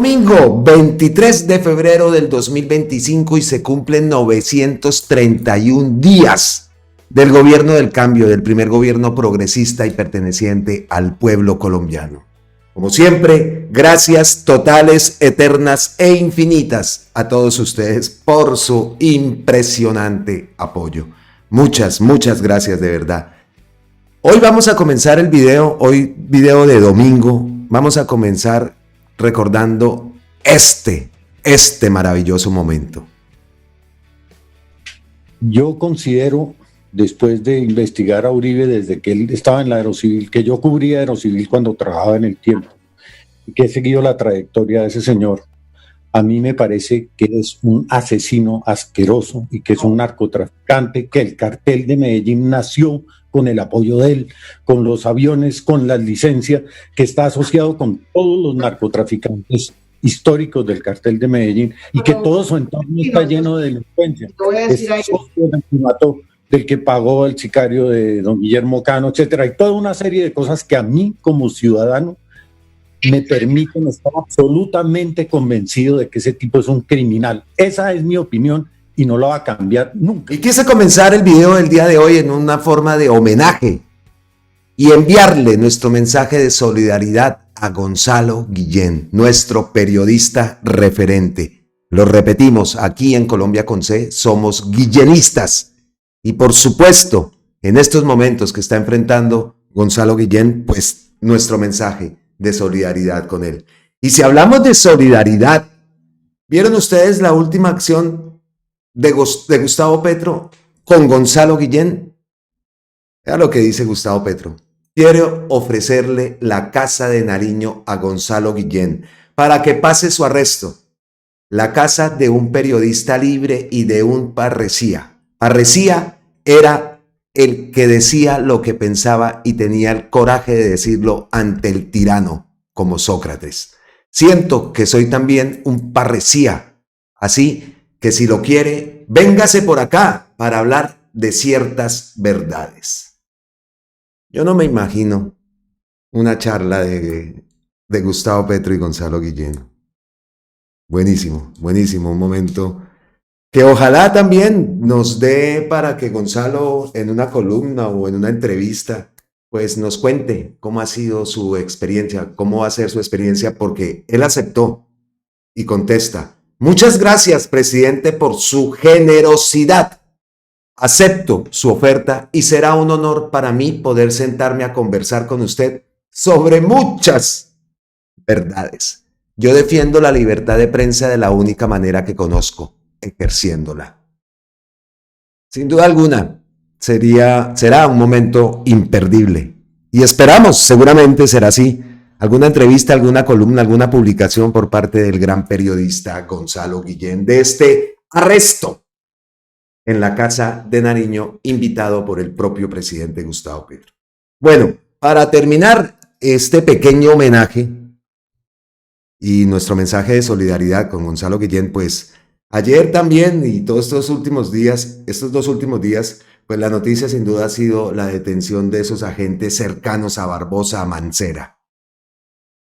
Domingo 23 de febrero del 2025 y se cumplen 931 días del gobierno del cambio, del primer gobierno progresista y perteneciente al pueblo colombiano. Como siempre, gracias totales, eternas e infinitas a todos ustedes por su impresionante apoyo. Muchas gracias de verdad. Hoy vamos a comenzar el video, video de domingo. Vamos a comenzar recordando este maravilloso momento. Yo considero, después de investigar a Uribe desde que él estaba en la Aerocivil, que yo cubría Aerocivil cuando trabajaba en El Tiempo, y que he seguido la trayectoria de ese señor, a mí me parece que es un asesino asqueroso y que es un narcotraficante, que el cartel de Medellín nació con el apoyo de él, con los aviones, con las licencias, que está asociado con todos los narcotraficantes históricos del cartel de Medellín y que todo su entorno está lleno de delincuencia. Es socio del primato del que pagó el sicario de don Guillermo Cano, etcétera. Hay toda una serie de cosas que a mí como ciudadano me permiten estar absolutamente convencido de que ese tipo es un criminal. Esa es mi opinión y no la va a cambiar nunca. Y quise comenzar el video del día de hoy en una forma de homenaje y enviarle nuestro mensaje de solidaridad a Gonzalo Guillén, nuestro periodista referente. Lo repetimos, aquí en Colombia con C somos guillenistas y por supuesto, en estos momentos que está enfrentando Gonzalo Guillén, pues nuestro mensaje de solidaridad con él. Y si hablamos de solidaridad, ¿vieron ustedes la última acción de Gustavo Petro con Gonzalo Guillén? Vea lo que dice Gustavo Petro. Quiero ofrecerle la casa de Nariño a Gonzalo Guillén para que pase su arresto. La casa de un periodista libre y de un parresía. Parresía era el que decía lo que pensaba y tenía el coraje de decirlo ante el tirano, como Sócrates. Siento que soy también un parresía, así que si lo quiere, véngase por acá para hablar de ciertas verdades. Yo no me imagino una charla de Gustavo Petro y Gonzalo Guillén. Buenísimo, un momento que ojalá también nos dé para que Gonzalo en una columna o en una entrevista pues nos cuente cómo ha sido su experiencia, cómo va a ser su experiencia, porque él aceptó y contesta: muchas gracias, presidente, por su generosidad. Acepto su oferta y será un honor para mí poder sentarme a conversar con usted sobre muchas verdades. Yo defiendo la libertad de prensa de la única manera que conozco, ejerciéndola. Sin duda alguna, será un momento imperdible. Y esperamos, seguramente será así, alguna entrevista, alguna columna, alguna publicación por parte del gran periodista Gonzalo Guillén de este arresto en la casa de Nariño, invitado por el propio presidente Gustavo Petro. Bueno, para terminar este pequeño homenaje y nuestro mensaje de solidaridad con Gonzalo Guillén, pues ayer también y todos estos dos últimos días, pues la noticia sin duda ha sido la detención de esos agentes cercanos a Barbosa, a Mancera,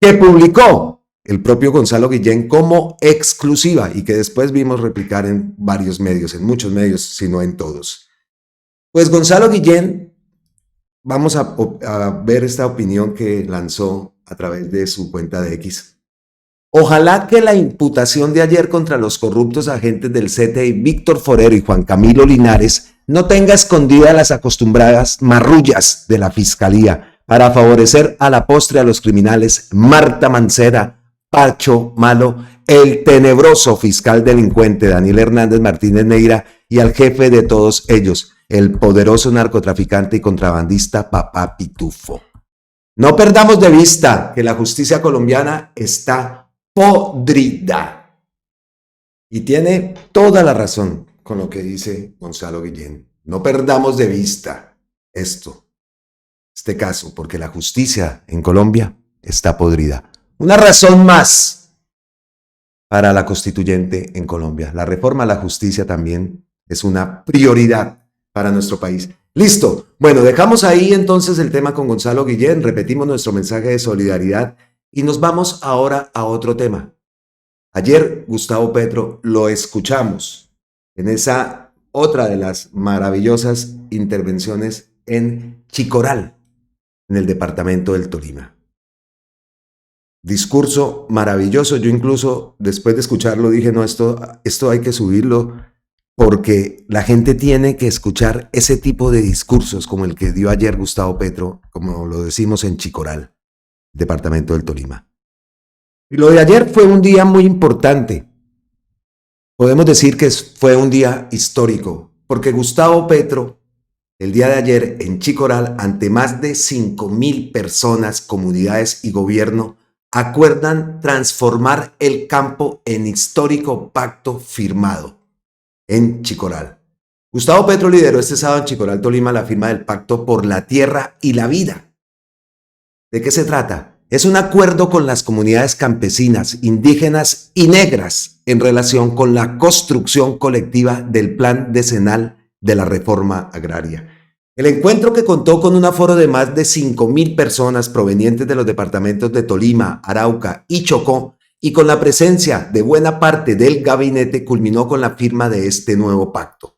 que publicó el propio Gonzalo Guillén como exclusiva y que después vimos replicar en varios medios, en muchos medios, si no en todos. Pues Gonzalo Guillén, vamos a ver esta opinión que lanzó a través de su cuenta de X. Ojalá que la imputación de ayer contra los corruptos agentes del CTI Víctor Forero y Juan Camilo Linares no tenga escondidas las acostumbradas marrullas de la Fiscalía para favorecer a la postre a los criminales Marta Mancera, Pacho Malo, el tenebroso fiscal delincuente Daniel Hernández Martínez Neira y al jefe de todos ellos, el poderoso narcotraficante y contrabandista Papá Pitufo. No perdamos de vista que la justicia colombiana está podrida. Y tiene toda la razón con lo que dice Gonzalo Guillén. No perdamos de vista este caso, porque la justicia en Colombia está podrida. Una razón más para la constituyente en Colombia. La reforma a la justicia también es una prioridad para nuestro país. Listo. Bueno, dejamos ahí entonces el tema con Gonzalo Guillén, repetimos nuestro mensaje de solidaridad y nos vamos ahora a otro tema. Ayer, Gustavo Petro, lo escuchamos en esa otra de las maravillosas intervenciones en Chicoral, en el departamento del Tolima. Discurso maravilloso. Yo incluso después de escucharlo dije, no, esto hay que subirlo porque la gente tiene que escuchar ese tipo de discursos como el que dio ayer Gustavo Petro, como lo decimos en Chicoral, departamento del Tolima. Y lo de ayer fue un día muy importante. Podemos decir que fue un día histórico, porque Gustavo Petro, el día de ayer en Chicoral, ante más de 5.000 personas, comunidades y gobierno, acuerdan transformar el campo en histórico pacto firmado en Chicoral. Gustavo Petro lideró este sábado en Chicoral, Tolima, la firma del Pacto por la Tierra y la Vida. ¿De qué se trata? Es un acuerdo con las comunidades campesinas, indígenas y negras en relación con la construcción colectiva del plan decenal de la reforma agraria. El encuentro, que contó con un aforo de más de 5.000 personas provenientes de los departamentos de Tolima, Arauca y Chocó, y con la presencia de buena parte del gabinete, culminó con la firma de este nuevo pacto.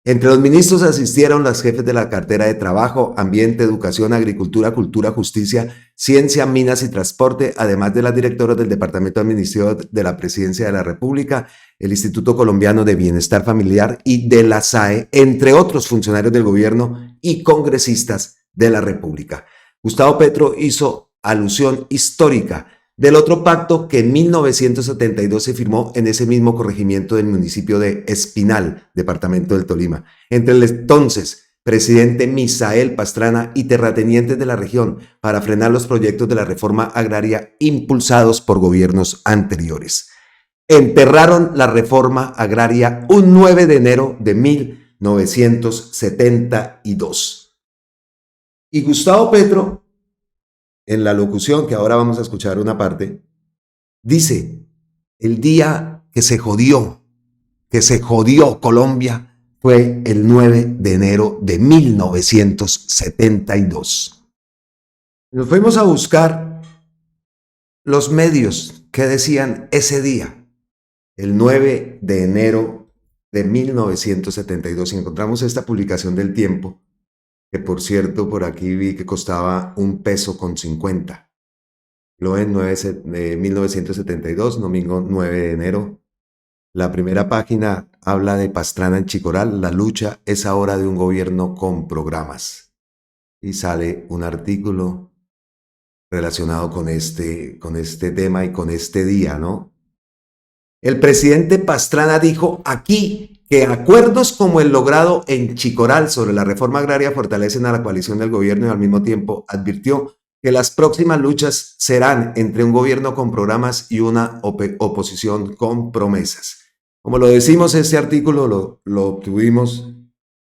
Entre los ministros asistieron los jefes de la cartera de Trabajo, Ambiente, Educación, Agricultura, Cultura, Justicia, Ciencia, Minas y Transporte, además de las directoras del Departamento Administrativo de la Presidencia de la República, el Instituto Colombiano de Bienestar Familiar y de la SAE, entre otros funcionarios del gobierno y congresistas de la República. Gustavo Petro hizo alusión histórica del otro pacto que en 1972 se firmó en ese mismo corregimiento del municipio de Espinal, departamento del Tolima, entre el entonces presidente Misael Pastrana y terratenientes de la región, para frenar los proyectos de la reforma agraria impulsados por gobiernos anteriores. Enterraron la reforma agraria un 9 de enero de 1972. Y Gustavo Petro, en la locución, que ahora vamos a escuchar una parte, dice: el día que se jodió Colombia fue el 9 de enero de 1972. Nos fuimos a buscar los medios que decían ese día, el 9 de enero de 1972, y encontramos esta publicación del Tiempo, que por cierto por aquí vi que costaba $1.50. Lo en 1972, domingo 9 de enero. La primera página habla de Pastrana en Chicoral: la lucha es ahora de un gobierno con programas. Y sale un artículo relacionado con este tema y con este día, ¿no? El presidente Pastrana dijo aquí que acuerdos como el logrado en Chicoral sobre la reforma agraria fortalecen a la coalición del gobierno, y al mismo tiempo advirtió que las próximas luchas serán entre un gobierno con programas y una oposición con promesas. Como lo decimos, este artículo lo obtuvimos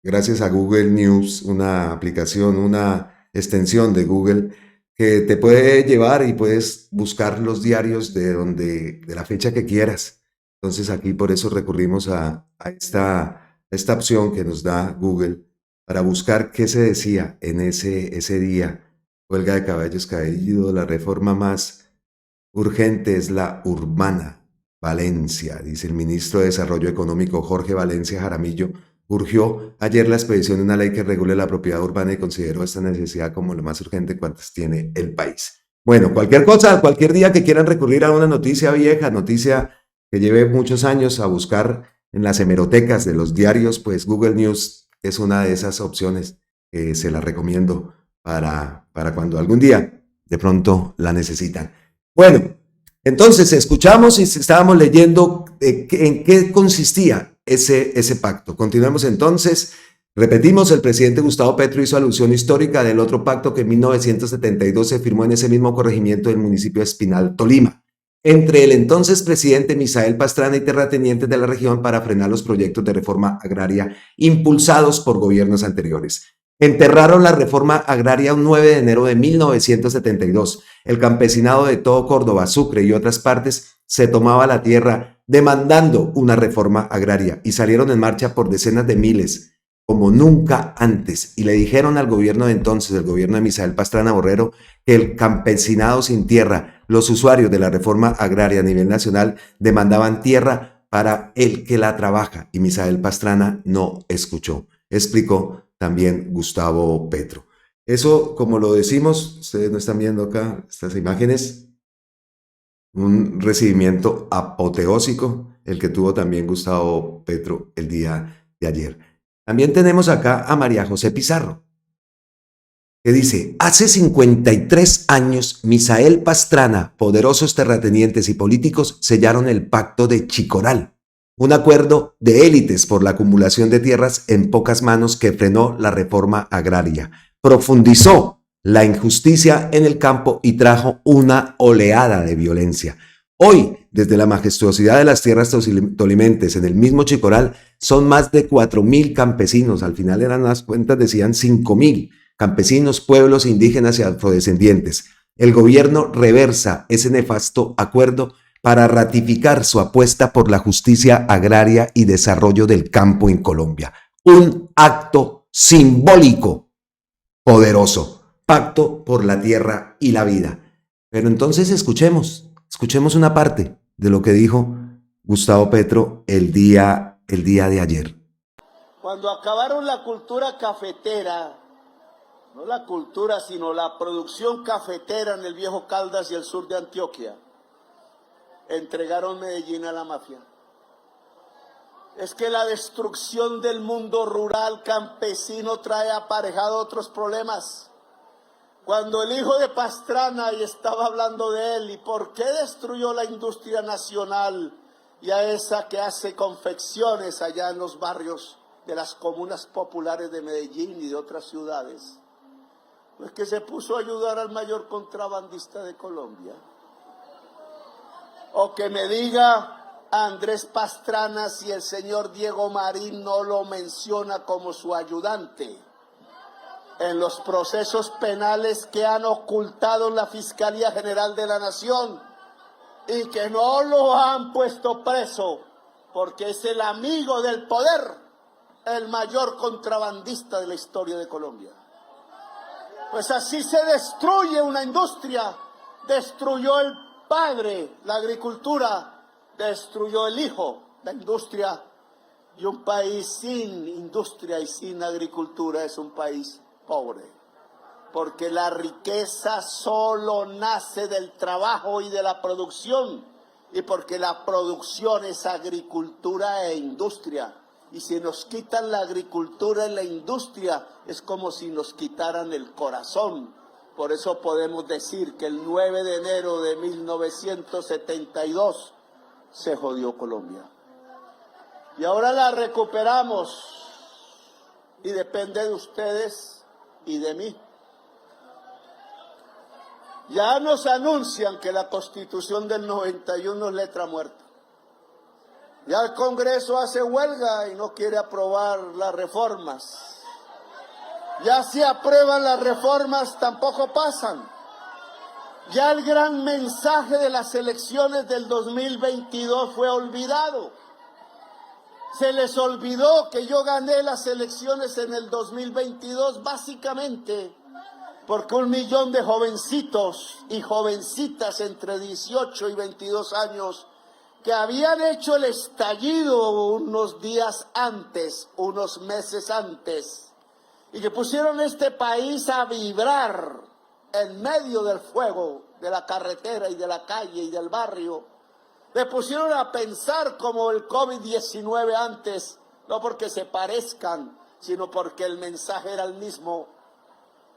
gracias a Google News, una aplicación, una extensión de Google que te puede llevar y puedes buscar los diarios de la fecha que quieras. Entonces aquí por eso recurrimos a esta opción que nos da Google para buscar qué se decía en ese día. Huelga de caballos caído, la reforma más urgente es la urbana. Valencia, dice el ministro de Desarrollo Económico Jorge Valencia Jaramillo, urgió ayer la expedición de una ley que regule la propiedad urbana y consideró esta necesidad como lo más urgente cuantas tiene el país. Bueno, cualquier cosa, cualquier día que quieran recurrir a una noticia vieja, noticia que lleve muchos años, a buscar en las hemerotecas de los diarios, pues Google News es una de esas opciones que se la recomiendo para cuando algún día de pronto la necesitan. Bueno, entonces escuchamos y estábamos leyendo en qué consistía ese pacto. Continuemos entonces. Repetimos, el presidente Gustavo Petro hizo alusión histórica del otro pacto que en 1972 se firmó en ese mismo corregimiento del municipio de Espinal, Tolima, entre el entonces presidente Misael Pastrana y terratenientes de la región, para frenar los proyectos de reforma agraria impulsados por gobiernos anteriores. Enterraron la reforma agraria un 9 de enero de 1972. El campesinado de todo Córdoba, Sucre y otras partes se tomaba la tierra demandando una reforma agraria, y salieron en marcha por decenas de miles como nunca antes, y le dijeron al gobierno de entonces, el gobierno de Misael Pastrana Borrero, que el campesinado sin tierra, los usuarios de la reforma agraria a nivel nacional demandaban tierra para el que la trabaja, y Misael Pastrana no escuchó. Explicó también Gustavo Petro. Eso, como lo decimos, ustedes no están viendo acá estas imágenes, un recibimiento apoteósico, el que tuvo también Gustavo Petro el día de ayer. También tenemos acá a María José Pizarro, que dice, hace 53 años, Misael Pastrana, poderosos terratenientes y políticos sellaron el Pacto de Chicoral, un acuerdo de élites por la acumulación de tierras en pocas manos que frenó la reforma agraria, profundizó la injusticia en el campo y trajo una oleada de violencia. Hoy, desde la majestuosidad de las tierras tolimentes en el mismo Chicoral, son más de 4.000 campesinos, al final eran las cuentas, decían 5.000 campesinos, pueblos indígenas y afrodescendientes. El gobierno reversa ese nefasto acuerdo para ratificar su apuesta por la justicia agraria y desarrollo del campo en Colombia. Un acto simbólico, poderoso, pacto por la tierra y la vida. Pero entonces escuchemos una parte de lo que dijo Gustavo Petro el día de ayer. Cuando acabaron la cultura cafetera, no la cultura, sino la producción cafetera en el viejo Caldas y el sur de Antioquia, entregaron Medellín a la mafia. Es que la destrucción del mundo rural campesino trae aparejado otros problemas. Cuando el hijo de Pastrana, y estaba hablando de él, ¿y por qué destruyó la industria nacional y a esa que hace confecciones allá en los barrios de las comunas populares de Medellín y de otras ciudades? Pues que se puso a ayudar al mayor contrabandista de Colombia. O que me diga Andrés Pastrana si el señor Diego Marín no lo menciona como su ayudante en los procesos penales que han ocultado en la Fiscalía General de la Nación y que no lo han puesto preso porque es el amigo del poder, el mayor contrabandista de la historia de Colombia. Pues así se destruye una industria. Destruyó el padre la agricultura, destruyó el hijo la industria, y un país sin industria y sin agricultura es un país pobre, porque la riqueza solo nace del trabajo y de la producción, y porque la producción es agricultura e industria. Y si nos quitan la agricultura y la industria, es como si nos quitaran el corazón. Por eso podemos decir que el 9 de enero de 1972 se jodió Colombia. Y ahora la recuperamos y depende de ustedes y de mí. Ya nos anuncian que la Constitución del 91 es letra muerta. Ya el Congreso hace huelga y no quiere aprobar las reformas. Ya si aprueban las reformas tampoco pasan. Ya el gran mensaje de las elecciones del 2022 fue olvidado. Se les olvidó que yo gané las elecciones en el 2022 básicamente porque 1 millón de jovencitos y jovencitas entre 18 y 22 años que habían hecho el estallido unos días antes, unos meses antes, y que pusieron este país a vibrar en medio del fuego de la carretera y de la calle y del barrio, le pusieron a pensar como el COVID-19 antes, no porque se parezcan, sino porque el mensaje era el mismo.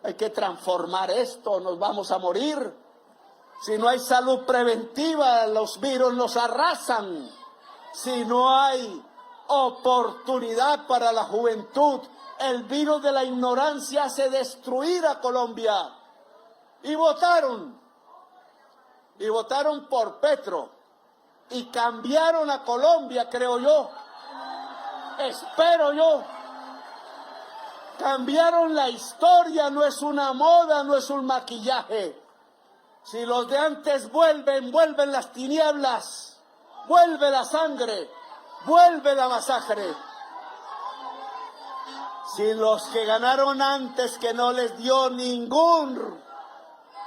Hay que transformar esto, nos vamos a morir. Si no hay salud preventiva, los virus nos arrasan. Si no hay oportunidad para la juventud, el virus de la ignorancia hace destruir a Colombia. Y votaron por Petro. Y cambiaron a Colombia, creo yo. Espero yo. Cambiaron la historia, no es una moda, no es un maquillaje. Si los de antes vuelven las tinieblas, vuelve la sangre, vuelve la masacre. Si los que ganaron antes, que no les dio ningún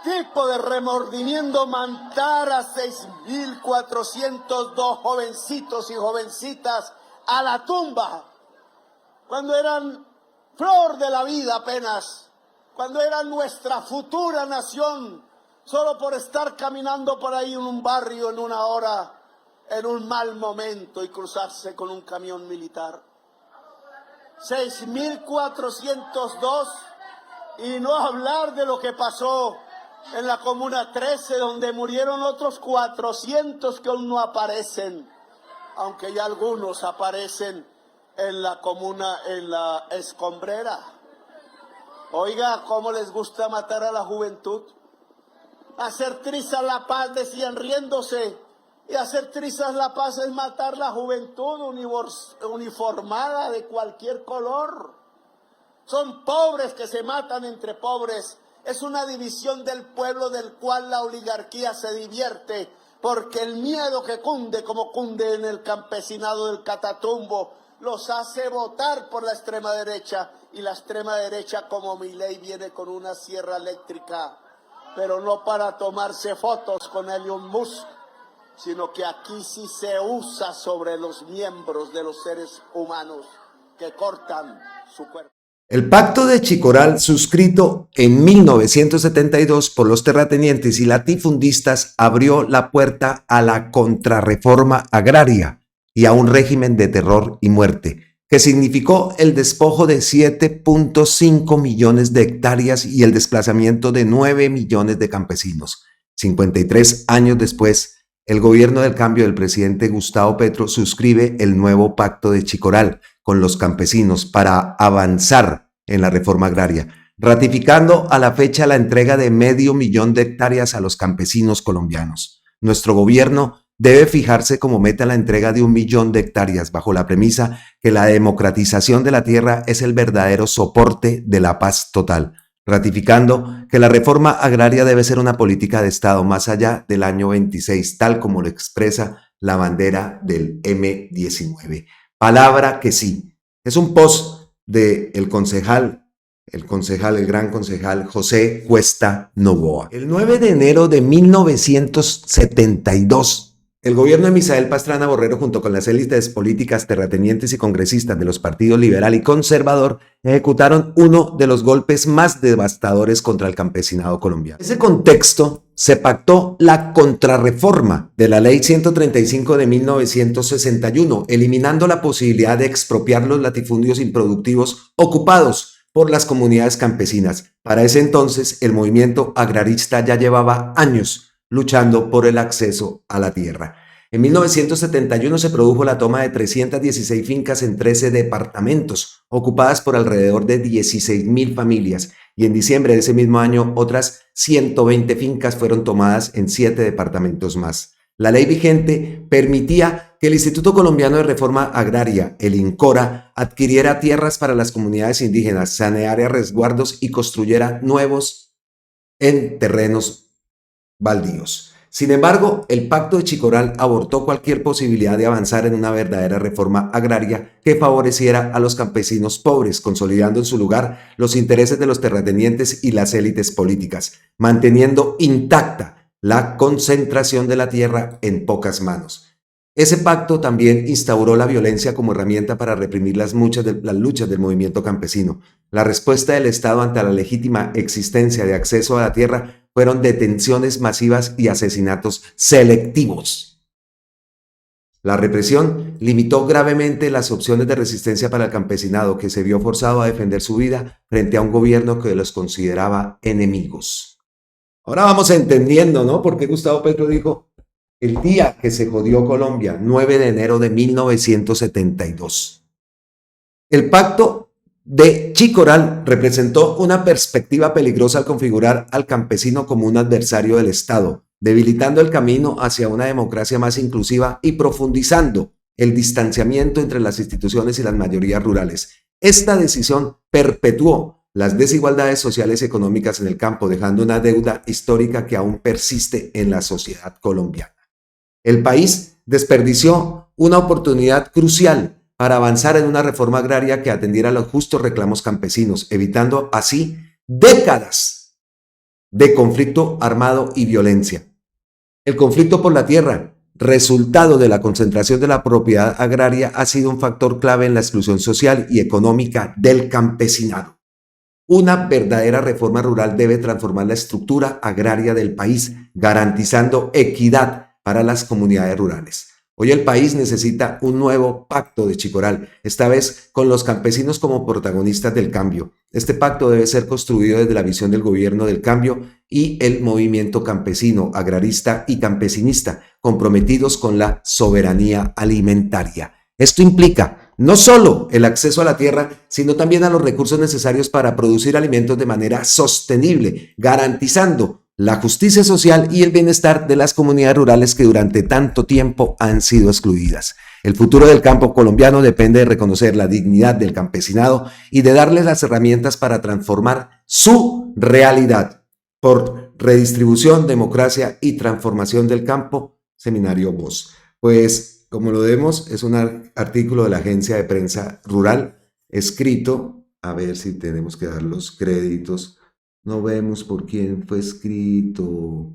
tipo de remordimiento, mandar a 6.402 jovencitos y jovencitas a la tumba, cuando eran flor de la vida apenas, cuando eran nuestra futura nación, solo por estar caminando por ahí en un barrio en una hora, en un mal momento, y cruzarse con un camión militar. 6.402, y no hablar de lo que pasó en la Comuna 13, donde murieron otros 400 que aún no aparecen, aunque ya algunos aparecen en la comuna, en la Escombrera. Oiga, ¿cómo les gusta matar a la juventud? Hacer trizas la paz, decían riéndose, y hacer trizas la paz es matar la juventud uniformada de cualquier color. Son pobres que se matan entre pobres. Es una división del pueblo del cual la oligarquía se divierte, porque el miedo que cunde, como cunde en el campesinado del Catatumbo, los hace votar por la extrema derecha, y la extrema derecha, como Milei, viene con una sierra eléctrica, pero no para tomarse fotos con Elon Musk, sino que aquí sí se usa sobre los miembros de los seres humanos que cortan su cuerpo. El Pacto de Chicoral, suscrito en 1972 por los terratenientes y latifundistas, abrió la puerta a la contrarreforma agraria y a un régimen de terror y muerte, que significó el despojo de 7.5 millones de hectáreas y el desplazamiento de 9 millones de campesinos. 53 años después, el gobierno del cambio del presidente Gustavo Petro suscribe el nuevo Pacto de Chicoral con los campesinos para avanzar en la reforma agraria, ratificando a la fecha la entrega de 500.000 de hectáreas a los campesinos colombianos. Nuestro gobierno debe fijarse como meta la entrega de 1 millón de hectáreas, bajo la premisa que la democratización de la tierra es el verdadero soporte de la paz total, ratificando que la reforma agraria debe ser una política de Estado más allá del año 26, tal como lo expresa la bandera del M19. Palabra que sí. Es un post del el gran concejal José Cuesta Novoa. El 9 de enero de 1972, el gobierno de Misael Pastrana Borrero, junto con las élites políticas, terratenientes y congresistas de los partidos liberal y conservador, ejecutaron uno de los golpes más devastadores contra el campesinado colombiano. En ese contexto, se pactó la contrarreforma de la Ley 135 de 1961, eliminando la posibilidad de expropiar los latifundios improductivos ocupados por las comunidades campesinas. Para ese entonces, el movimiento agrarista ya llevaba años luchando por el acceso a la tierra. En 1971 se produjo la toma de 316 fincas en 13 departamentos, ocupadas por alrededor de 16.000 familias, y en diciembre de ese mismo año otras 120 fincas fueron tomadas en 7 departamentos más. La ley vigente permitía que el Instituto Colombiano de Reforma Agraria, el INCORA, adquiriera tierras para las comunidades indígenas, saneara resguardos y construyera nuevos en terrenos baldíos. Sin embargo, el Pacto de Chicoral abortó cualquier posibilidad de avanzar en una verdadera reforma agraria que favoreciera a los campesinos pobres, consolidando en su lugar los intereses de los terratenientes y las élites políticas, manteniendo intacta la concentración de la tierra en pocas manos. Ese pacto también instauró la violencia como herramienta para reprimir las luchas del movimiento campesino. La respuesta del Estado ante la legítima existencia de acceso a la tierra fueron detenciones masivas y asesinatos selectivos. La represión limitó gravemente las opciones de resistencia para el campesinado, que se vio forzado a defender su vida frente a un gobierno que los consideraba enemigos. Ahora vamos entendiendo, ¿no?, por qué Gustavo Petro dijo: el día que se jodió Colombia, 9 de enero de 1972. El Pacto de Chicoral representó una perspectiva peligrosa al configurar al campesino como un adversario del Estado, debilitando el camino hacia una democracia más inclusiva y profundizando el distanciamiento entre las instituciones y las mayorías rurales. Esta decisión perpetuó las desigualdades sociales y económicas en el campo, dejando una deuda histórica que aún persiste en la sociedad colombiana. El país desperdició una oportunidad crucial para avanzar en una reforma agraria que atendiera a los justos reclamos campesinos, evitando así décadas de conflicto armado y violencia. El conflicto por la tierra, resultado de la concentración de la propiedad agraria, ha sido un factor clave en la exclusión social y económica del campesinado. Una verdadera reforma rural debe transformar la estructura agraria del país, garantizando equidad para las comunidades rurales. Hoy el país necesita un nuevo pacto de Chicoral, esta vez con los campesinos como protagonistas del cambio. Este pacto debe ser construido desde la visión del gobierno del cambio y el movimiento campesino, agrarista y campesinista, comprometidos con la soberanía alimentaria. Esto implica no solo el acceso a la tierra, sino también a los recursos necesarios para producir alimentos de manera sostenible, garantizando la justicia social y el bienestar de las comunidades rurales que durante tanto tiempo han sido excluidas. El futuro del campo colombiano depende de reconocer la dignidad del campesinado y de darles las herramientas para transformar su realidad. Por redistribución, democracia y transformación del campo, Seminario Voz. Pues, como lo vemos, es un artículo de la Agencia de Prensa Rural, escrito, a ver si tenemos que dar los créditos. No vemos por quién fue escrito,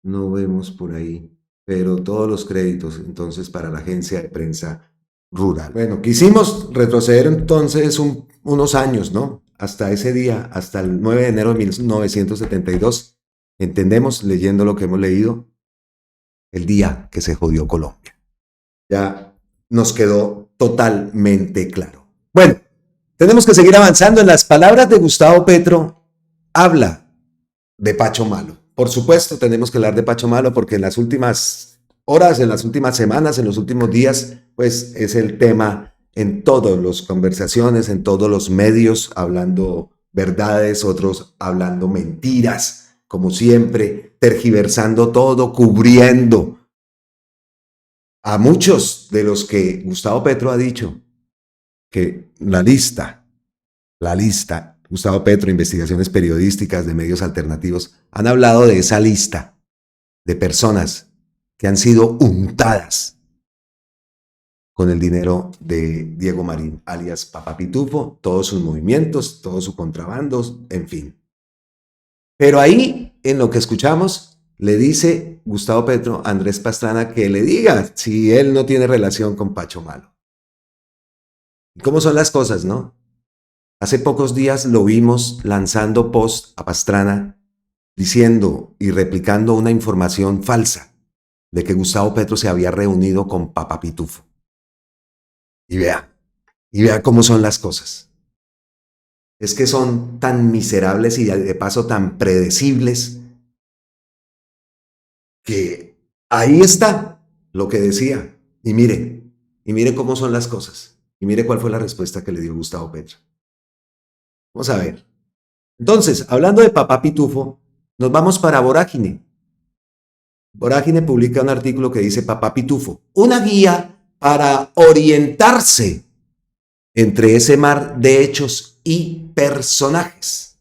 no vemos por ahí, pero todos los créditos entonces para la Agencia de Prensa Rural. Bueno, quisimos retroceder entonces unos años, ¿no? Hasta ese día, hasta el 9 de enero de 1972, entendemos, leyendo lo que hemos leído, el día que se jodió Colombia. Ya nos quedó totalmente claro. Bueno, tenemos que seguir avanzando. En las palabras de Gustavo Petro, habla de Pacho Malo. Por supuesto, tenemos que hablar de Pacho Malo porque en las últimas horas, en las últimas semanas, en los últimos días, pues es el tema en todas las conversaciones, en todos los medios, hablando verdades, otros hablando mentiras, como siempre, tergiversando todo, cubriendo a muchos de los que Gustavo Petro ha dicho que la lista, Gustavo Petro, investigaciones periodísticas de medios alternativos, han hablado de esa lista de personas que han sido untadas con el dinero de Diego Marín, alias Papá Pitufo, todos sus movimientos, todos sus contrabandos, en fin. Pero ahí, en lo que escuchamos, le dice Gustavo Petro a Andrés Pastrana que le diga si él no tiene relación con Pacho Malo. ¿Y cómo son las cosas, no? Hace pocos días lo vimos lanzando post a Pastrana diciendo y replicando una información falsa de que Gustavo Petro se había reunido con Papá Pitufo. Y vea cómo son las cosas. Es que son tan miserables y de paso tan predecibles que ahí está lo que decía. Y mire cómo son las cosas. Y mire cuál fue la respuesta que le dio Gustavo Petro. Vamos a ver. Entonces, hablando de Papá Pitufo, nos vamos para Vorágine. Vorágine publica un artículo que dice Papá Pitufo, una guía para orientarse entre ese mar de hechos y personajes.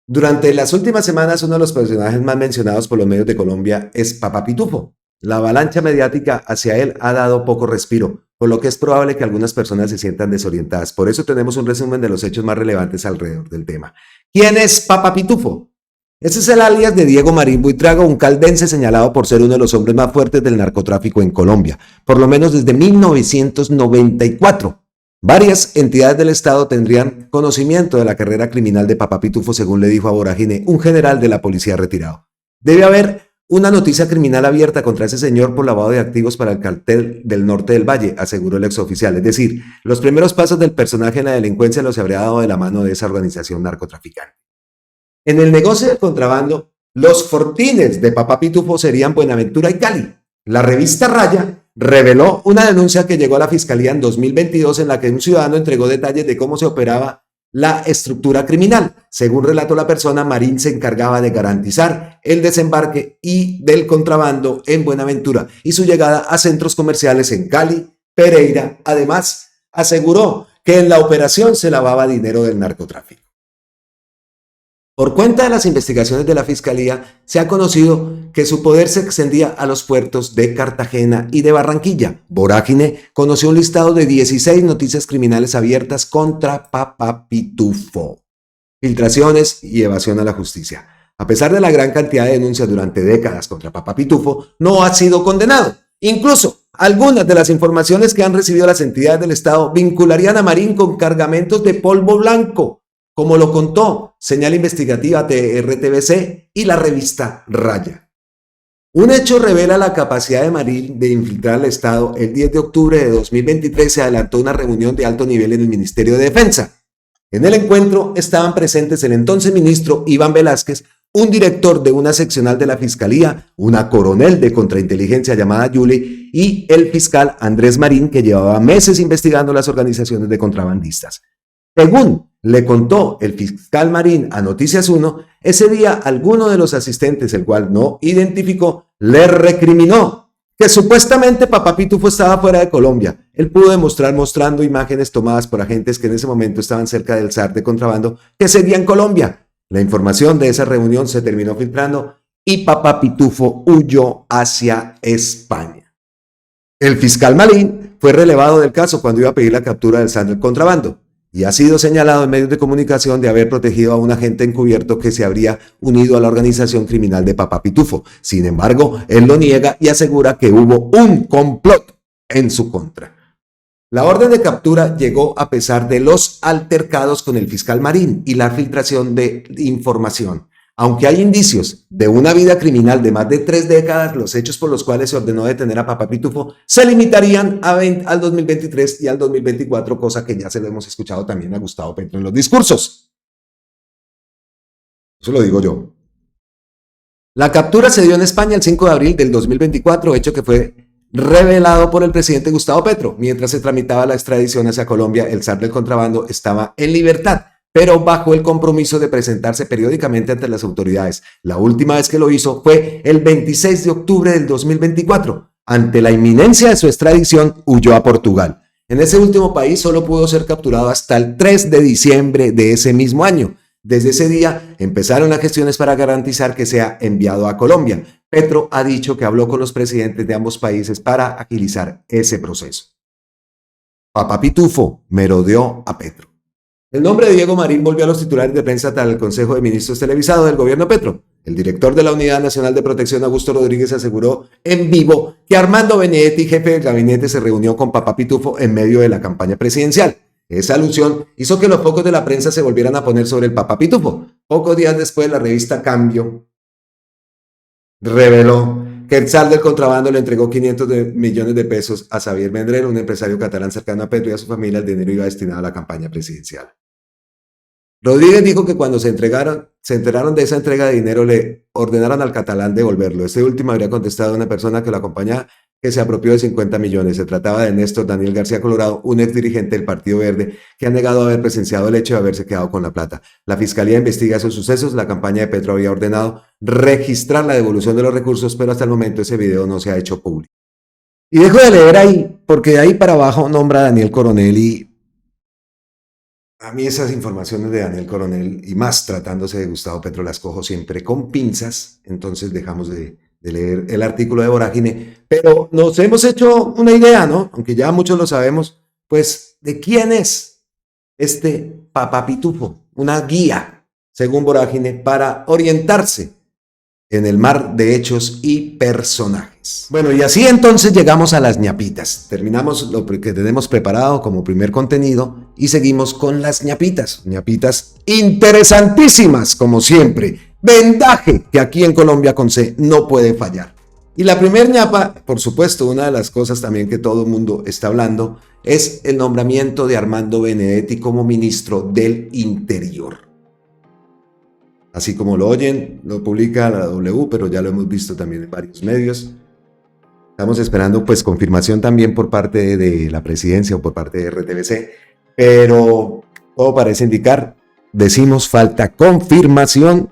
Durante las últimas semanas, uno de los personajes más mencionados por los medios de Colombia es Papá Pitufo. La avalancha mediática hacia él ha dado poco respiro, por lo que es probable que algunas personas se sientan desorientadas. Por eso tenemos un resumen de los hechos más relevantes alrededor del tema. ¿Quién es Papá Pitufo? Ese es el alias de Diego Marín Buitrago, un caldense señalado por ser uno de los hombres más fuertes del narcotráfico en Colombia, por lo menos desde 1994. Varias entidades del Estado tendrían conocimiento de la carrera criminal de Papá Pitufo, según le dijo a Vorágine un general de la policía retirado. Debe haber una noticia criminal abierta contra ese señor por lavado de activos para el cartel del Norte del Valle, aseguró el exoficial. Es decir, los primeros pasos del personaje en la delincuencia los habría dado de la mano de esa organización narcotraficante. En el negocio del contrabando, los fortines de Papá Pitufo serían Buenaventura y Cali. La revista Raya reveló una denuncia que llegó a la Fiscalía en 2022 en la que un ciudadano entregó detalles de cómo se operaba la estructura criminal. Según relató la persona, Marín se encargaba de garantizar el desembarque y del contrabando en Buenaventura y su llegada a centros comerciales en Cali, Pereira. Además, aseguró que en la operación se lavaba dinero del narcotráfico. Por cuenta de las investigaciones de la Fiscalía, se ha conocido que su poder se extendía a los puertos de Cartagena y de Barranquilla. Vorágine conoció un listado de 16 noticias criminales abiertas contra Papá Pitufo. Filtraciones y evasión a la justicia. A pesar de la gran cantidad de denuncias durante décadas contra Papá Pitufo, no ha sido condenado. Incluso, algunas de las informaciones que han recibido las entidades del Estado vincularían a Marín con cargamentos de polvo blanco, como lo contó Señal Investigativa de RTBC y la revista Raya. Un hecho revela la capacidad de Marín de infiltrar al Estado. El 10 de octubre de 2023 se adelantó una reunión de alto nivel en el Ministerio de Defensa. En el encuentro estaban presentes el entonces ministro Iván Velázquez, un director de una seccional de la Fiscalía, una coronel de contrainteligencia llamada Yuli y el fiscal Andrés Marín, que llevaba meses investigando las organizaciones de contrabandistas. Según le contó el fiscal Marín a Noticias 1, ese día alguno de los asistentes, el cual no identificó, le recriminó que supuestamente Papá Pitufo estaba fuera de Colombia. Él pudo demostrar mostrando imágenes tomadas por agentes que en ese momento estaban cerca del zar de contrabando que seguía en Colombia. La información de esa reunión se terminó filtrando y Papá Pitufo huyó hacia España. El fiscal Marín fue relevado del caso cuando iba a pedir la captura del zar del contrabando y ha sido señalado en medios de comunicación de haber protegido a un agente encubierto que se habría unido a la organización criminal de Papá Pitufo. Sin embargo, él lo niega y asegura que hubo un complot en su contra. La orden de captura llegó a pesar de los altercados con el fiscal Marín y la filtración de información. Aunque hay indicios de una vida criminal de más de 3 décadas, los hechos por los cuales se ordenó detener a Papá Pitufo se limitarían al 2023 y al 2024, cosa que ya se lo hemos escuchado también a Gustavo Petro en los discursos. Eso lo digo yo. La captura se dio en España el 5 de abril del 2024, hecho que fue revelado por el presidente Gustavo Petro. Mientras se tramitaba la extradición hacia Colombia, el zar del contrabando estaba en libertad, pero bajo el compromiso de presentarse periódicamente ante las autoridades. La última vez que lo hizo fue el 26 de octubre del 2024. Ante la inminencia de su extradición, huyó a Portugal. En ese último país solo pudo ser capturado hasta el 3 de diciembre de ese mismo año. Desde ese día empezaron las gestiones para garantizar que sea enviado a Colombia. Petro ha dicho que habló con los presidentes de ambos países para agilizar ese proceso. Papá Pitufo merodeó a Petro. El nombre de Diego Marín volvió a los titulares de prensa tras el Consejo de Ministros televisado del gobierno Petro. El director de la Unidad Nacional de Protección, Augusto Rodríguez, aseguró en vivo que Armando Benedetti, jefe del gabinete, se reunió con Papá Pitufo en medio de la campaña presidencial. Esa alusión hizo que los focos de la prensa se volvieran a poner sobre el Papá Pitufo. Pocos días después, la revista Cambio reveló que el zar del contrabando le entregó 500 millones de pesos a Xavier Vendrell, un empresario catalán cercano a Petro y a su familia. El dinero iba destinado a la campaña presidencial. Rodríguez dijo que cuando se enteraron de esa entrega de dinero, le ordenaron al catalán devolverlo. Este último habría contestado a una persona que lo acompañaba que se apropió de 50 millones. Se trataba de Néstor Daniel García Colorado, un exdirigente del Partido Verde, que ha negado haber presenciado el hecho de haberse quedado con la plata. La Fiscalía investiga esos sucesos. La campaña de Petro había ordenado registrar la devolución de los recursos, pero hasta el momento ese video no se ha hecho público. Y dejo de leer ahí, porque de ahí para abajo nombra a Daniel Coronel y a mí esas informaciones de Daniel Coronel, y más tratándose de Gustavo Petro, las cojo siempre con pinzas. Entonces dejamos de leer el artículo de Vorágine, pero nos hemos hecho una idea, ¿no? Aunque ya muchos lo sabemos, pues, ¿de quién es este Papá Pitufo? Una guía, según Vorágine, para orientarse en el mar de hechos y personajes. Bueno, y así entonces llegamos a las ñapitas. Terminamos lo que tenemos preparado como primer contenido y seguimos con las ñapitas. Ñapitas interesantísimas, como siempre. Vendaje, que aquí en Colombia con C no puede fallar. Y la primer ñapa, por supuesto, una de las cosas también que todo el mundo está hablando, es el nombramiento de Armando Benedetti como ministro del Interior. Así como lo oyen, lo publica la W, pero ya lo hemos visto también en varios medios. Estamos esperando pues confirmación también por parte de la presidencia o por parte de RTBC, pero todo parece indicar, decimos falta confirmación,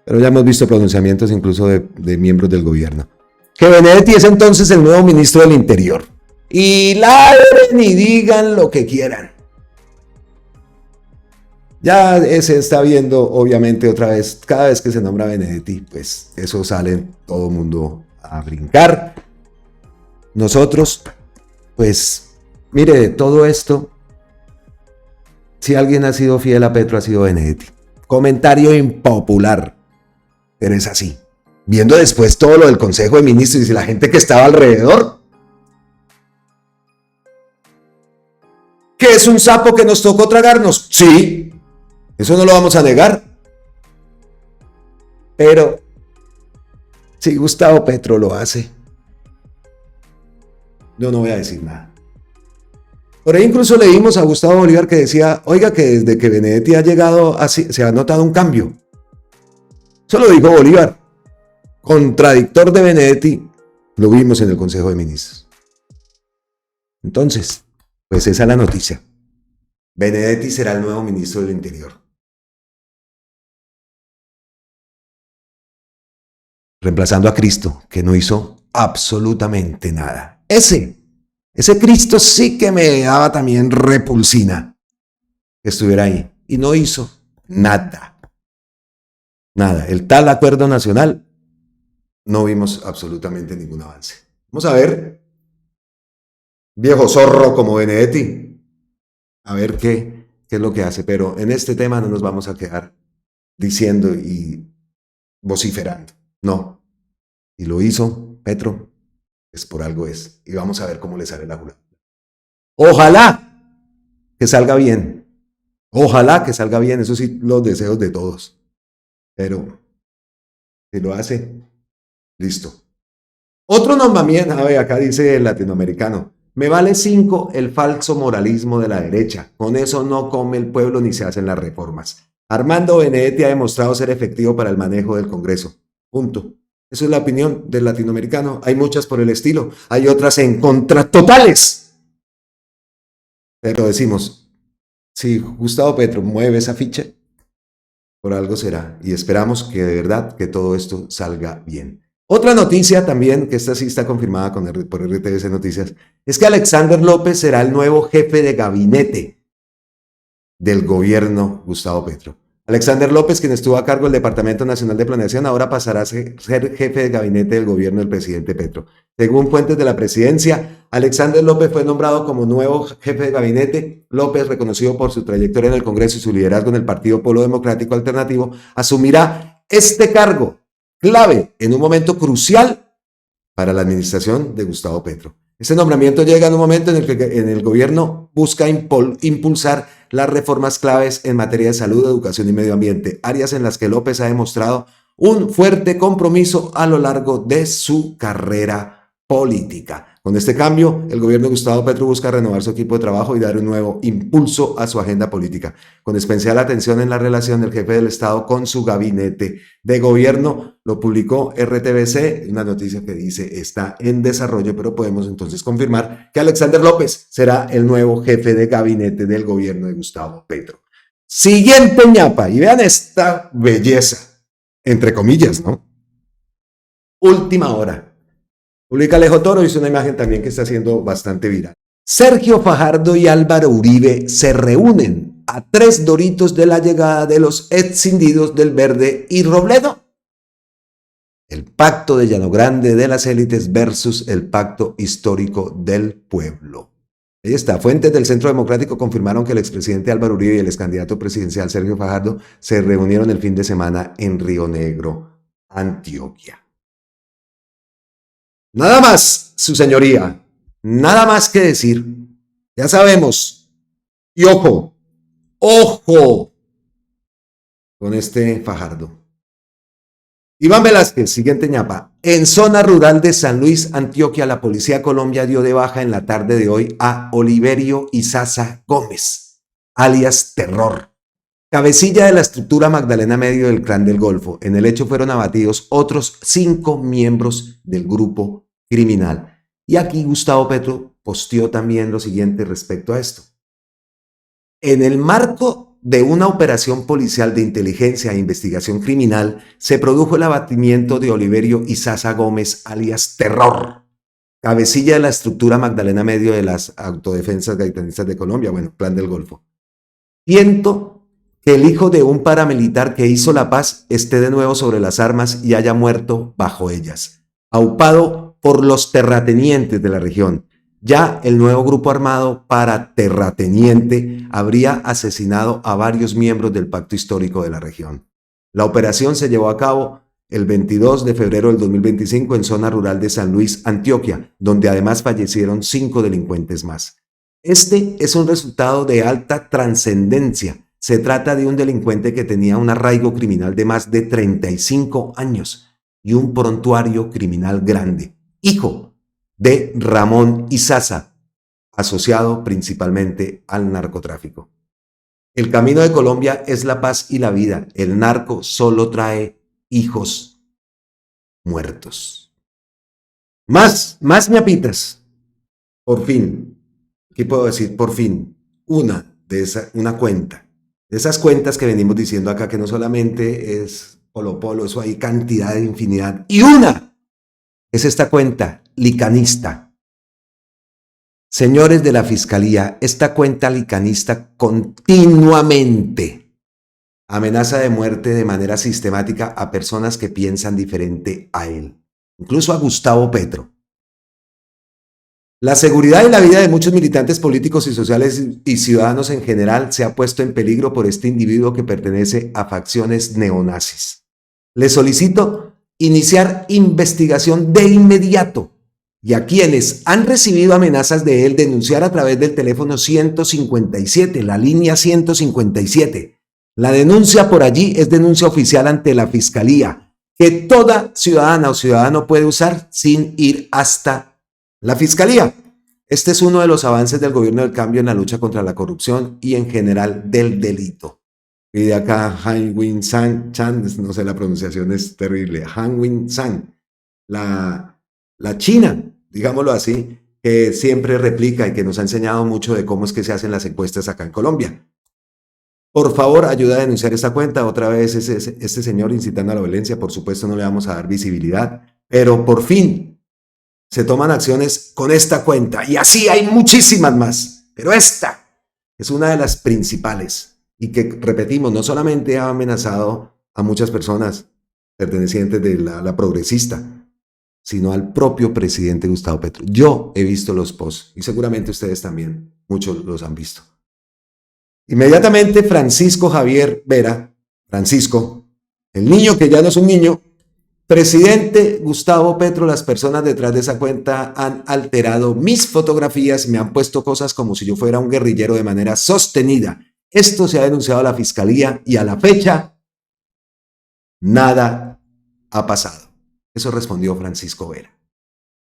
pero ya hemos visto pronunciamientos incluso de miembros del gobierno. Que Benedetti es entonces el nuevo ministro del Interior. Y ladren y digan lo que quieran. Ya se está viendo, obviamente, otra vez, cada vez que se nombra Benedetti, pues eso sale todo el mundo a brincar. Nosotros, pues, mire, de todo esto, si alguien ha sido fiel a Petro, ha sido Benedetti. Comentario impopular, pero es así. Viendo después todo lo del Consejo de Ministros y la gente que estaba alrededor, ¿que es un sapo que nos tocó tragarnos? Sí, eso no lo vamos a negar. Pero si Gustavo Petro lo hace, yo no voy a decir nada. Por ahí incluso leímos a Gustavo Bolívar que decía, oiga, que desde que Benedetti ha llegado así, se ha notado un cambio. Eso lo dijo Bolívar. Contradictor de Benedetti, lo vimos en el Consejo de Ministros. Entonces, pues esa es la noticia. Benedetti será el nuevo ministro del Interior. Reemplazando a Cristo, que no hizo absolutamente nada. Ese Cristo sí que me daba también repulsina que estuviera ahí. Y no hizo nada. Nada. El tal acuerdo nacional, no vimos absolutamente ningún avance. Vamos a ver, viejo zorro como Benedetti, a ver qué es lo que hace. Pero en este tema no nos vamos a quedar diciendo y vociferando. No. Y lo hizo Petro, pues por algo es. Y vamos a ver cómo le sale la jugada. Ojalá que salga bien. Ojalá que salga bien. Eso sí, los deseos de todos. Pero si lo hace, listo. Otro nombramiento, a ver, acá dice el latinoamericano. Me vale 5 el falso moralismo de la derecha. Con eso no come el pueblo ni se hacen las reformas. Armando Benedetti ha demostrado ser efectivo para el manejo del Congreso. Punto. Esa es la opinión del latinoamericano. Hay muchas por el estilo. Hay otras en contra totales. Pero decimos, si Gustavo Petro mueve esa ficha, por algo será. Y esperamos que de verdad que todo esto salga bien. Otra noticia también, que esta sí está confirmada por RTBC Noticias, es que Alexander López será el nuevo jefe de gabinete del gobierno Gustavo Petro. Alexander López, quien estuvo a cargo del Departamento Nacional de Planeación, ahora pasará a ser jefe de gabinete del gobierno del presidente Petro. Según fuentes de la presidencia, Alexander López fue nombrado como nuevo jefe de gabinete. López, reconocido por su trayectoria en el Congreso y su liderazgo en el Partido Polo Democrático Alternativo, asumirá este cargo clave en un momento crucial para la administración de Gustavo Petro. Este nombramiento llega en un momento en el que el gobierno busca impulsar las reformas claves en materia de salud, educación y medio ambiente, áreas en las que López ha demostrado un fuerte compromiso a lo largo de su carrera política. Con este cambio, el gobierno de Gustavo Petro busca renovar su equipo de trabajo y dar un nuevo impulso a su agenda política, con especial atención en la relación del jefe del Estado con su gabinete de gobierno. Lo publicó RTBC, una noticia que dice está en desarrollo, pero podemos entonces confirmar que Alexander López será el nuevo jefe de gabinete del gobierno de Gustavo Petro. Siguiente ñapa, y vean esta belleza, entre comillas, ¿no? Última hora. Publica Alejo Toro, hizo una imagen también que está siendo bastante viral. Sergio Fajardo y Álvaro Uribe se reúnen a 3 doritos de la llegada de los escindidos del Verde y Robledo. El pacto de Llano Grande de las élites versus el pacto histórico del pueblo. Ahí está. Fuentes del Centro Democrático confirmaron que el expresidente Álvaro Uribe y el excandidato presidencial Sergio Fajardo se reunieron el fin de semana en Río Negro, Antioquia. Nada más, su señoría, nada más que decir. Ya sabemos. Y ojo con este Fajardo. Iván Velázquez, siguiente ñapa. En zona rural de San Luis, Antioquia, la Policía Colombia dio de baja en la tarde de hoy a Oliverio Izaza Gómez, alias Terror, cabecilla de la estructura Magdalena Medio del Clan del Golfo. En el hecho fueron abatidos otros 5 miembros del grupo criminal. Y aquí Gustavo Petro posteó también lo siguiente respecto a esto. En el marco de una operación policial de inteligencia e investigación criminal, se produjo el abatimiento de Oliverio Izaza Gómez, alias Terror, cabecilla de la estructura Magdalena Medio de las Autodefensas Gaitanistas de Colombia, bueno, Clan del Golfo. que el hijo de un paramilitar que hizo la paz esté de nuevo sobre las armas y haya muerto bajo ellas, aupado por los terratenientes de la región. Ya el nuevo grupo armado paraterrateniente habría asesinado a varios miembros del pacto histórico de la región. La operación se llevó a cabo el 22 de febrero del 2025 en zona rural de San Luis, Antioquia, donde además fallecieron 5 delincuentes más. Este es un resultado de alta trascendencia. Se trata de un delincuente que tenía un arraigo criminal de más de 35 años y un prontuario criminal grande, hijo de Ramón Izaza, asociado principalmente al narcotráfico. El camino de Colombia es la paz y la vida. El narco solo trae hijos muertos. Más ñapitas. Por fin, ¿qué puedo decir? Por fin, una cuenta. De esas cuentas que venimos diciendo acá, que no solamente es Polo, eso hay cantidad de infinidad. Y una es esta cuenta licanista. Señores de la Fiscalía, esta cuenta licanista continuamente amenaza de muerte de manera sistemática a personas que piensan diferente a él, incluso a Gustavo Petro. La seguridad y la vida de muchos militantes políticos y sociales y ciudadanos en general se ha puesto en peligro por este individuo que pertenece a facciones neonazis. Le solicito iniciar investigación de inmediato y a quienes han recibido amenazas de él denunciar a través del teléfono 157, la línea 157. La denuncia por allí es denuncia oficial ante la Fiscalía, que toda ciudadana o ciudadano puede usar sin ir hasta la Fiscalía. Este es uno de los avances del gobierno del cambio en la lucha contra la corrupción y en general del delito. Y de acá Han Win San, no sé, la pronunciación es terrible, Han Win San, la China, digámoslo así, que siempre replica y que nos ha enseñado mucho de cómo es que se hacen las encuestas acá en Colombia. Por favor, ayuda a denunciar esta cuenta. Otra vez este señor incitando a la violencia. Por supuesto, no le vamos a dar visibilidad, pero por fin se toman acciones con esta cuenta. Y así hay muchísimas más, pero esta es una de las principales y que, repetimos, no solamente ha amenazado a muchas personas pertenecientes de la progresista, sino al propio presidente Gustavo Petro. Yo he visto los posts y seguramente ustedes también, muchos los han visto. Inmediatamente Francisco Javier Vera, Francisco, el niño que ya no es un niño, presidente Gustavo Petro, las personas detrás de esa cuenta han alterado mis fotografías, me han puesto cosas como si yo fuera un guerrillero de manera sostenida. Esto se ha denunciado a la Fiscalía y a la fecha nada ha pasado. Eso respondió Francisco Vera.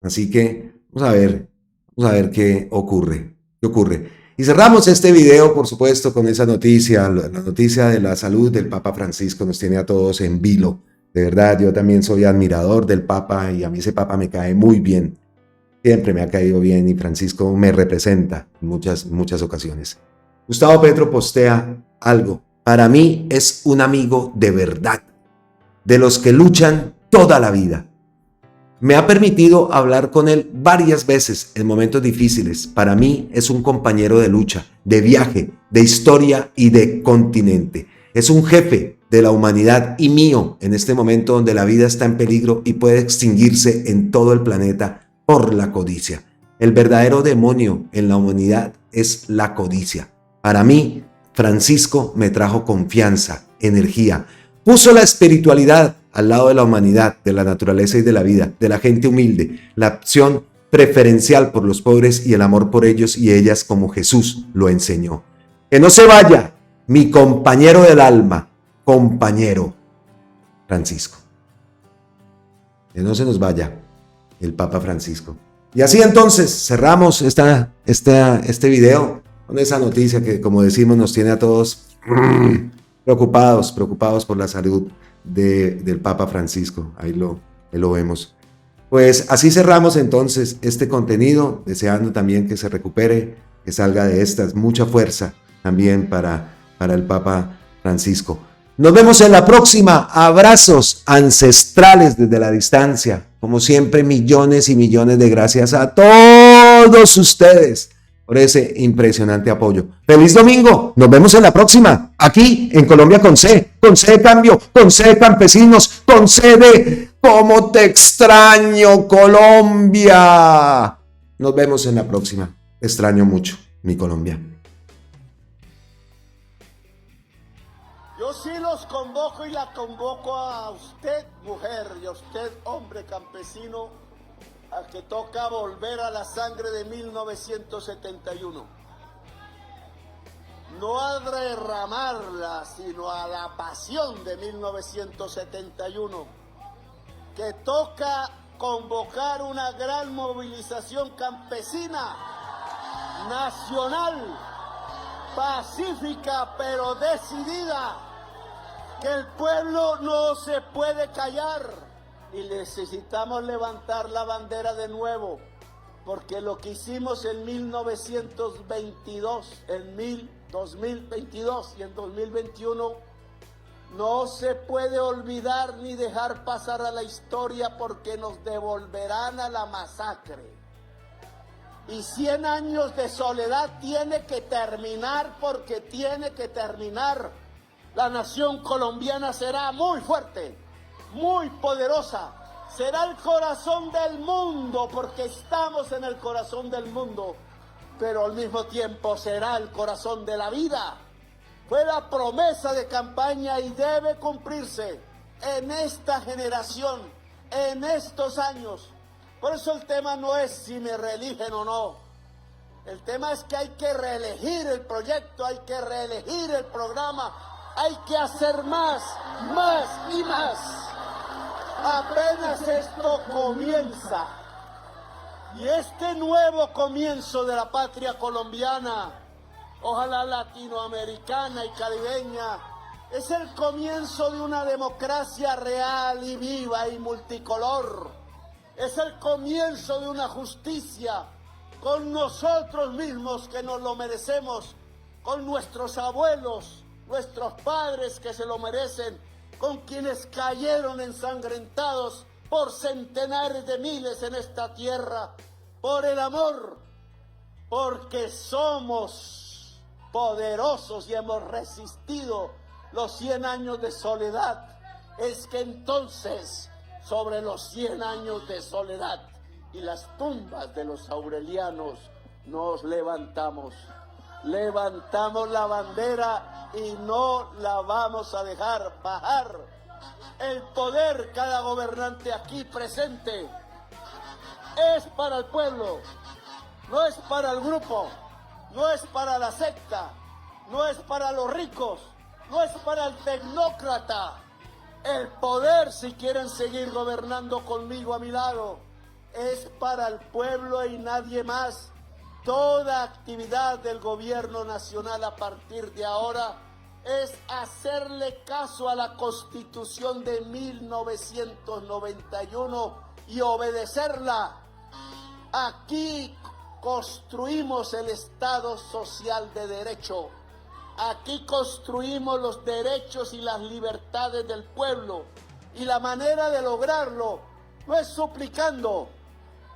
Así que vamos a ver qué ocurre. Y cerramos este video, por supuesto, con esa noticia. La noticia de la salud del Papa Francisco nos tiene a todos en vilo. De verdad, yo también soy admirador del Papa y a mí ese Papa me cae muy bien. Siempre me ha caído bien y Francisco me representa en muchas ocasiones. Gustavo Petro postea algo. Para mí es un amigo de verdad, de los que luchan toda la vida. Me ha permitido hablar con él varias veces en momentos difíciles. Para mí es un compañero de lucha, de viaje, de historia y de continente. Es un jefe de la humanidad y mío en este momento donde la vida está en peligro y puede extinguirse en todo el planeta por la codicia. El verdadero demonio en la humanidad es la codicia. Para mí, Francisco me trajo confianza, energía, puso la espiritualidad al lado de la humanidad, de la naturaleza y de la vida, de la gente humilde, la opción preferencial por los pobres y el amor por ellos y ellas como Jesús lo enseñó. Que no se vaya mi compañero del alma, compañero Francisco. Que no se nos vaya el Papa Francisco. Y así entonces cerramos este video con esa noticia que, como decimos, nos tiene a todos preocupados por la salud del Papa Francisco. Ahí lo vemos. Pues así cerramos entonces este contenido, deseando también que se recupere, que salga de estas, mucha fuerza también para el Papa Francisco. Nos vemos en la próxima. Abrazos ancestrales desde la distancia. Como siempre, millones y millones de gracias a todos ustedes por ese impresionante apoyo. ¡Feliz domingo! Nos vemos en la próxima, aquí en Colombia con C de cambio, con C de campesinos, con C de ¿cómo te extraño, Colombia? Nos vemos en la próxima. Te extraño mucho, mi Colombia. Yo sí los convoco y la convoco a usted, mujer, y a usted, hombre campesino, a que toca volver a la sangre de 1971. No a derramarla, sino a la pasión de 1971, que toca convocar una gran movilización campesina, nacional, pacífica pero decidida, que el pueblo no se puede callar y necesitamos levantar la bandera de nuevo, porque lo que hicimos en 1922, en 2022 y en 2021 no se puede olvidar ni dejar pasar a la historia, porque nos devolverán a la masacre. Y 100 años de soledad tiene que terminar, porque tiene que terminar. La nación colombiana será muy fuerte, muy poderosa. Será el corazón del mundo, porque estamos en el corazón del mundo, pero al mismo tiempo será el corazón de la vida. Fue la promesa de campaña y debe cumplirse en esta generación, en estos años. Por eso el tema no es si me reeligen o no. El tema es que hay que reelegir el proyecto, hay que reelegir el programa, hay que hacer más y más. Apenas esto comienza. Y este nuevo comienzo de la patria colombiana, ojalá latinoamericana y caribeña, es el comienzo de una democracia real y viva y multicolor. Es el comienzo de una justicia con nosotros mismos, que nos lo merecemos, con nuestros abuelos, nuestros padres que se lo merecen, con quienes cayeron ensangrentados por centenares de miles en esta tierra, por el amor, porque somos poderosos y hemos resistido los 100 años de soledad. Es que entonces, sobre los 100 años de soledad y las tumbas de los aurelianos, nos levantamos la bandera y no la vamos a dejar bajar. El poder, cada gobernante aquí presente, es para el pueblo, no es para el grupo, no es para la secta, no es para los ricos, no es para el tecnócrata. El poder, si quieren seguir gobernando conmigo a mi lado, es para el pueblo y nadie más. Toda actividad del gobierno nacional a partir de ahora es hacerle caso a la Constitución de 1991 y obedecerla. Aquí construimos el Estado social de derecho. Aquí construimos los derechos y las libertades del pueblo. Y la manera de lograrlo no es suplicando,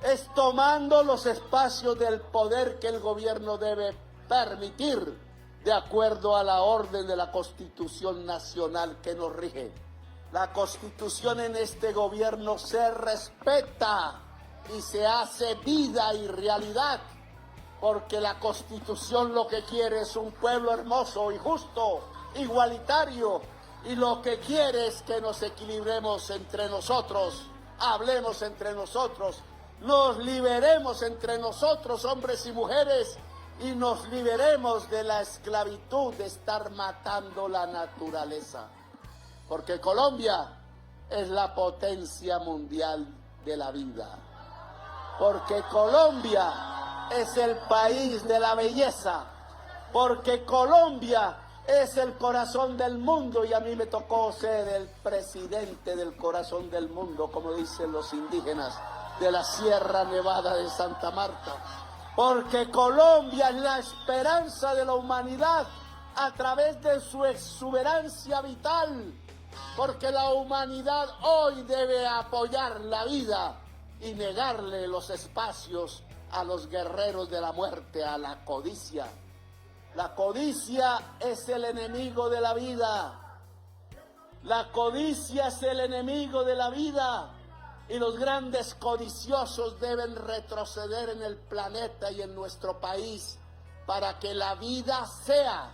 es tomando los espacios del poder que el gobierno debe permitir de acuerdo a la orden de la Constitución Nacional que nos rige. La Constitución en este gobierno se respeta y se hace vida y realidad, porque la Constitución lo que quiere es un pueblo hermoso y justo, igualitario, y lo que quiere es que nos equilibremos entre nosotros, hablemos entre nosotros, nos liberemos entre nosotros, hombres y mujeres, y nos liberemos de la esclavitud de estar matando la naturaleza. Porque Colombia es la potencia mundial de la vida. Porque Colombia es el país de la belleza. Porque Colombia es el corazón del mundo, y a mí me tocó ser el presidente del corazón del mundo, como dicen los indígenas de la Sierra Nevada de Santa Marta. Porque Colombia es la esperanza de la humanidad a través de su exuberancia vital. Porque la humanidad hoy debe apoyar la vida y negarle los espacios a los guerreros de la muerte, a la codicia. La codicia es el enemigo de la vida. La codicia es el enemigo de la vida. Y los grandes codiciosos deben retroceder en el planeta y en nuestro país para que la vida sea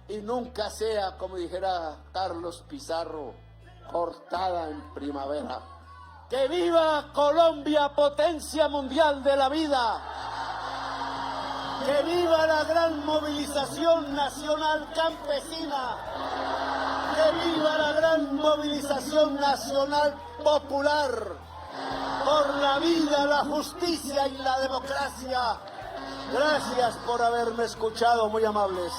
y nunca sea, como dijera Carlos Pizarro, cortada en primavera. ¡Que viva Colombia, potencia mundial de la vida! ¡Que viva la gran movilización nacional campesina! ¡Que viva la gran movilización nacional popular! Por la vida, la justicia y la democracia. Gracias por haberme escuchado, muy amables.